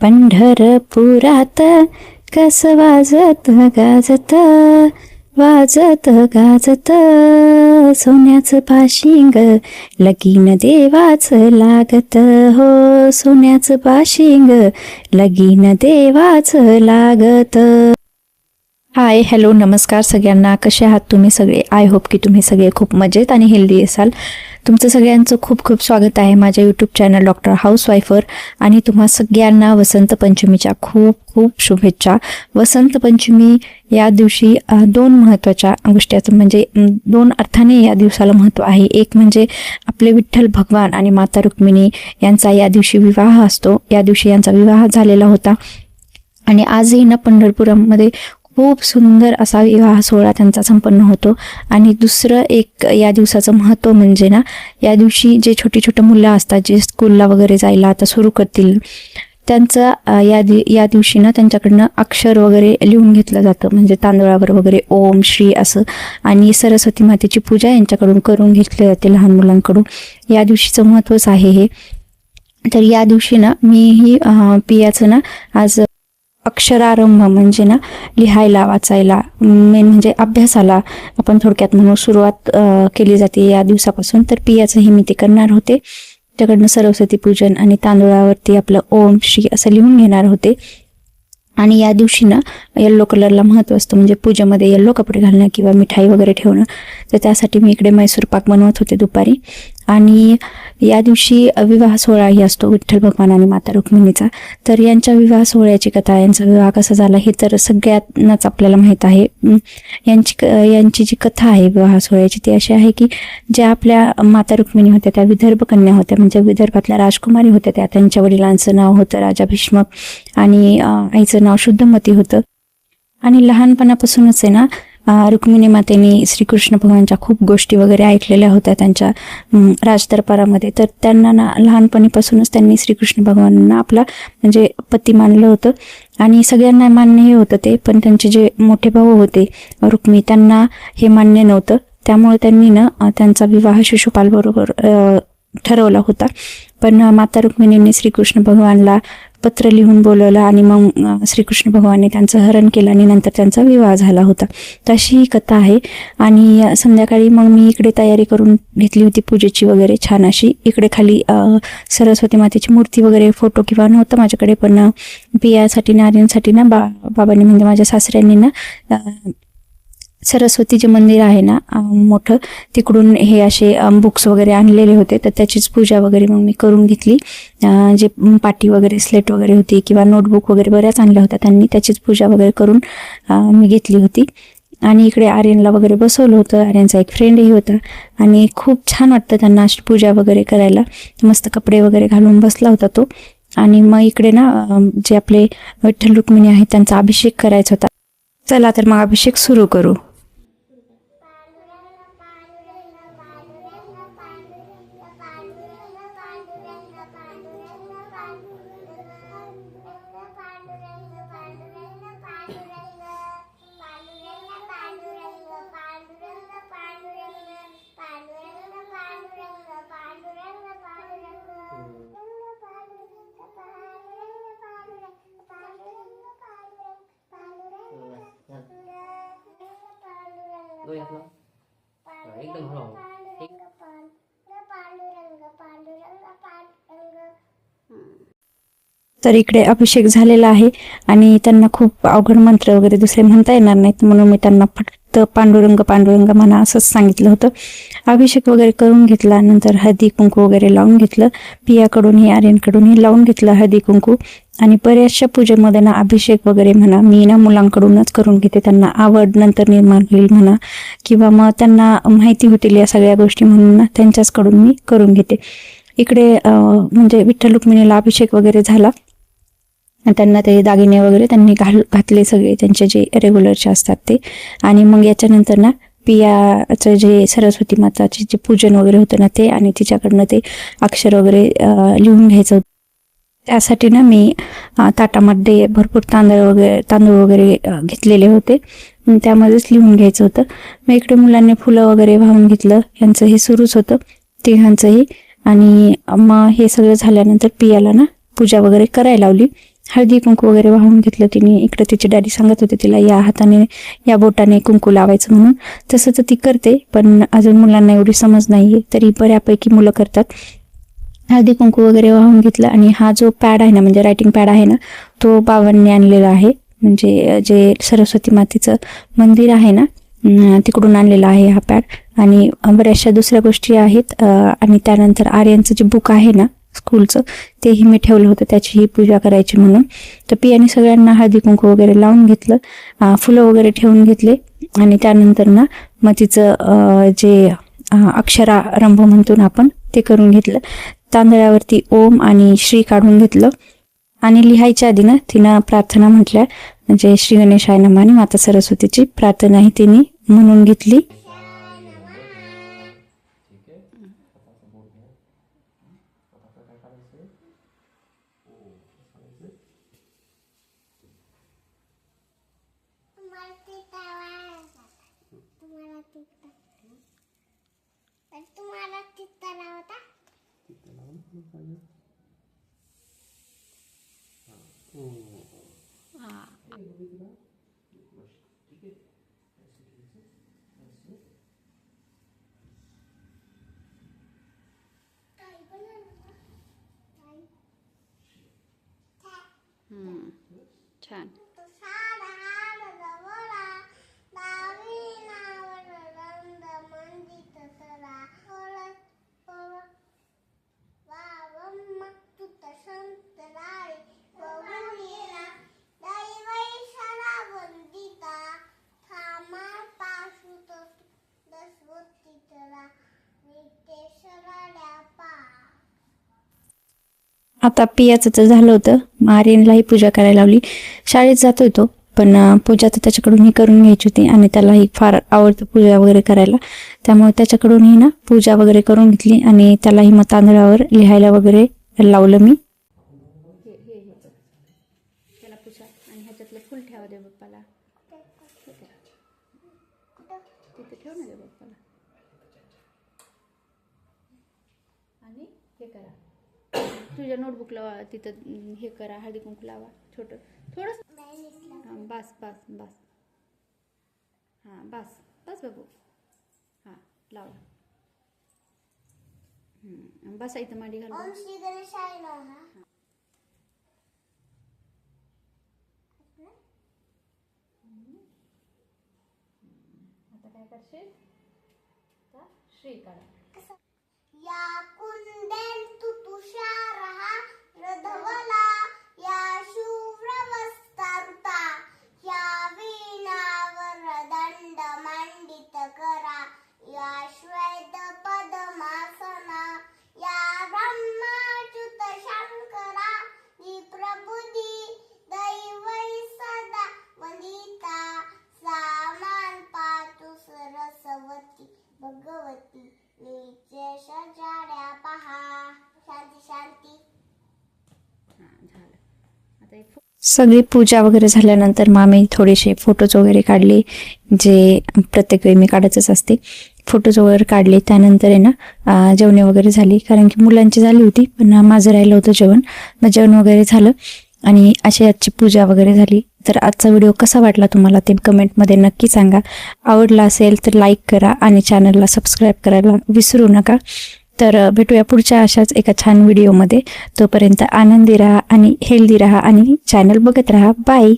पंढरपुरात कस वाजत गाजत वाजत गाजत सोन्याचं पाशिंग लगीन देवाचं लागत हो सोन्याचं पाशिंग लगीन देवाचं लागत. हाय हॅलो नमस्कार सगळ्यांना, कसे आहात तुम्ही सगळे? आय होप की तुम्ही सगळे खूप मजेत आणि हेल्दी असाल. तुमचं सगळ्यांचं खूप खूप स्वागत आहे माझ्या यूट्यूब चॅनल डॉक्टर हाऊसवाईफवर. आणि तुम्हा सगळ्यांना वसंत पंचमीच्या खूप खूप शुभेच्छा. वसंत पंचमी या दिवशी दोन महत्त्वाच्या गोष्टीचं म्हणजे दोन अर्थाने या दिवसाला महत्त्व आहे. एक म्हणजे आपले विठ्ठल भगवान आणि माता रुक्मिणी यांचा या दिवशी विवाह असतो. या दिवशी यांचा विवाह झालेला होता आणि आजही ना पंढरपुरामध्ये खूप सुंदर असा विवाह सोहळा त्यांचा संपन्न होतो. आणि दुसरं एक या दिवसाचं महत्त्व म्हणजे ना, या दिवशी जे छोटी छोटी मुलं असतात जे स्कूलला वगैरे जायला आता सुरू करतील त्यांचं या दिवशी ना त्यांच्याकडनं अक्षर वगैरे लिहून घेतलं जातं, म्हणजे तांदळावर वगैरे ओम श्री असं. आणि सरस्वती मातेची पूजा यांच्याकडून करून घेतली जाते लहान मुलांकडून. या दिवशीचं महत्त्वच आहे हे. तर या दिवशी ना मीही पियाचं ना आज अक्षरारंभ म्हणजे ना लिहायला वाचायला मेन म्हणजे अभ्यासाला आपण थोडक्यात म्हणून सुरुवात केली जाते या दिवसापासून. तर पियाचंही मी ते करणार होते. त्याकडनं सरस्वती पूजन आणि तांदूळावरती आपलं ओम श्री असं लिहून घेणार होते. आणि या दिवशी ना येल्लो कलरला महत्त्व असतं, म्हणजे पूजेमध्ये येल्लो कपडे घालणं किंवा मिठाई वगैरे ठेवणं. तर त्यासाठी मी इकडे मैसूर पाक बनवत होते दुपारी. आणि या दिवशी विवाह सोहळाही असतो विठ्ठल भगवान आणि माता रुक्मिणीचा. तर यांच्या विवाह सोहळ्याची कथा, यांचा विवाह कसा झाला हे तर सगळ्यांनाच आपल्याला माहीत आहे. यांची जी कथा आहे विवाह सोहळ्याची ती अशी आहे की ज्या आपल्या माता रुक्मिणी होत्या त्या विदर्भ कन्या होत्या, म्हणजे विदर्भातल्या राजकुमारी होत्या त्या. त्यांच्या वडिलांचं नाव होतं राजा भीष्मक आणि आईचं नाव शुद्धमती होतं. आणि लहानपणापासूनच आहे ना रुक्मिणी मातेने श्रीकृष्ण भगवानच्या खूप गोष्टी वगैरे ऐकलेल्या होत्या त्यांच्या राजदरबारामध्ये. तर त्यांना ना लहानपणीपासूनच त्यांनी श्रीकृष्ण भगवानांना आपला म्हणजे पती मानलं होतं. आणि सगळ्यांना मान्यही होतं ते, पण त्यांचे जे मोठे भाऊ होते रुक्मी त्यांना हे मान्य नव्हतं. त्यामुळे त्यांनी ना त्यांचा विवाह शिशुपाल बरोबर ठरवला होता. पण माता रुक्मिणींनी श्रीकृष्ण भगवानला पत्र लिहून बोलवलं आणि मग श्रीकृष्ण भगवानने त्यांचं हरण केलं आणि नंतर त्यांचा विवाह झाला होता. तशी ही कथा आहे. आणि संध्याकाळी मग मी इकडे तयारी करून घेतली होती पूजेची वगैरे छान अशी. इकडे खाली सरस्वती मातेची मूर्ती वगैरे फोटो किंवा नव्हतं माझ्याकडे, पण पियासाठी ना आर्यनसाठी ना बाबांनी म्हणजे माझ्या सासऱ्यांनी ना सरस्वती जे मंदिर आहे ना मोठं तिकडून हे असे बुक्स वगैरे आणलेले होते. तर त्याचीच पूजा वगैरे मग मी करून घेतली. जे पाटी वगैरे स्लेट वगैरे होती किंवा नोटबुक वगैरे बऱ्याच आणल्या होत्या त्यांनी, त्याचीच पूजा वगैरे करून मी घेतली होती. आणि इकडे आर्यनला वगैरे बसवलं होतं. आर्यनचा एक फ्रेंडही होता आणि खूप छान वाटतं त्यांना अशी पूजा वगैरे करायला. मस्त कपडे वगैरे घालून बसला होता तो. आणि मग इकडे ना जे आपले विठ्ठल रुक्मिणी आहेत त्यांचा अभिषेक करायचा होता. चला तर मग अभिषेक सुरू करू. एकदम हळू. तर इकडे अभिषेक झालेला आहे आणि त्यांना खूप अवघड मंत्र वगैरे दुसरे म्हणता येणार नाहीत, म्हणून मी त्यांना फक्त पांडुरंग पांडुरंग म्हणा असंच सांगितलं होतं. अभिषेक वगैरे करून घेतला. नंतर हळदी कुंकू वगैरे लावून घेतलं. पियाकडूनही आर्यनकडूनही लावून घेतलं हळदी कुंकू. आणि बऱ्याचशा पूजेमध्ये ना अभिषेक वगैरे म्हणा मी ना मुलांकडूनच करून घेते. त्यांना आवड नंतर निर्माण होईल म्हणा किंवा मग त्यांना माहिती होतील या सगळ्या गोष्टी म्हणून ना त्यांच्याचकडून मी करून घेते. इकडे म्हणजे विठ्ठल रुक्मिणीला अभिषेक वगैरे झाला. त्यांना ते दागिने वगैरे त्यांनी घातले सगळे त्यांचे जे रेग्युलरचे असतात ते. आणि मग याच्यानंतर ना पियाचं जे सरस्वती माताचे जे पूजन वगैरे होतं ना ते, आणि तिच्याकडनं ते अक्षर वगैरे लिहून घ्यायचं होतं. त्यासाठी ना मी ताटामध्ये भरपूर तांदूळ वगैरे घेतलेले होते, त्यामध्येच लिहून घ्यायचं होतं. मग इकडे मुलांनी फुलं वगैरे वाहून घेतलं. यांचं हे सुरूच होतं तिघांचंही. आणि मग हे सगळं झाल्यानंतर पियाला ना पूजा वगैरे करायला लावली. हळदी कुंकू वगैरे वाहून घेतलं तिने. इकडे तिचे डॅडी सांगत होते तिला या हाताने या बोटाने कुंकू लावायचं म्हणून. तसं तर ती करते, पण अजून मुलांना एवढी समज नाही आहे, तरी बऱ्यापैकी मुलं करतात. हळदी कुंकू वगैरे वाहून घेतलं. आणि हा जो पॅड आहे ना, म्हणजे रायटिंग पॅड आहे ना, तो बाबांनी आणलेला आहे. म्हणजे जे सरस्वती मातेचं मंदिर आहे ना, तिकडून आणलेला आहे हा पॅड. आणि बऱ्याचशा दुसऱ्या गोष्टी आहेत. आणि त्यानंतर आर्यांचं जे बुक आहे ना स्कूलचं, तेही मी ठेवलं होतं, त्याचीही पूजा करायची म्हणून. तर पियाने सगळ्यांना हळदी कुंकू वगैरे लावून घेतलं, फुलं वगैरे ठेवून घेतले. आणि त्यानंतर ना मग तिचं जे अक्षरारंभ म्हणतो ना आपण, ते करून घेतलं. तांदळावरती ओम आणि श्री काढून घेतलं. आणि लिहायच्या आधी ना तिनं प्रार्थना म्हटल्या, म्हणजे श्री गणेशाय नमः आणि माता सरस्वतीची प्रार्थनाही तिने म्हणून घेतली. छान. आता पियाचं तर झालं होतं. आर्यनलाही पूजा करायला लावली. शाळेत जातोय तो, पण पूजा तर त्याच्याकडूनही करून घ्यायची होती. आणि त्यालाही फार आवडतं पूजा वगैरे करायला, त्यामुळे त्याच्याकडूनही ना पूजा वगैरे करून घेतली. आणि त्यालाही मग तांदळावर लिहायला वगैरे लावलं मी. त्याला पूजा आणि ह्याच्यातलं फुल ठेवा दे बाप्पाला. तिथे ठेव ना दे बाप्पाला. आणि हे करा, तुझ्या नोटबुकला तिथं हे करा, हळदी कुंकू लावा छोटं थोडंसं. हां बस बस बस. हां बस बस बाबू. हां लावला. बसा इथं मांडी घालून. आता काय करशील? श्री काढा. या कुंदेन तू तुषार रधवला, या शुभ्र वस्त्रावृता, या वीणावर दंड मंडित करा, या श्वेत पद्मासना, या ब्रह्माच्युत शंकरा, जी प्रबुद्धी दैवै सदा वंदिता, सामान पातु सरस्वती भगवती, निचेश जाड्या पहा. शांती शांती. सगळी पूजा वगैरे झाल्यानंतर मग आम्ही थोडेसे फोटोज वगैरे काढले, जे प्रत्येक वेळी मी काढतच असते. फोटोज वगैरे काढले. त्यानंतर आहे ना जेवणे वगैरे झाली, कारण की मुलांची झाली होती, पण माझं राहिलं होतं जेवण. मग जेवण वगैरे झालं आणि अशी आजची पूजा वगैरे झाली. तर आजचा व्हिडिओ कसा वाटला तुम्हाला ते कमेंटमध्ये नक्की सांगा. आवडला असेल तर लाईक करा आणि चॅनलला सबस्क्राईब करायला विसरू नका. तर भेटूया पुढच्या अशाच एका छान व्हिडिओमध्ये. तोपर्यंत आनंदी राहा आणि हेल्दी राहा आणि चॅनल बघत राहा. बाय.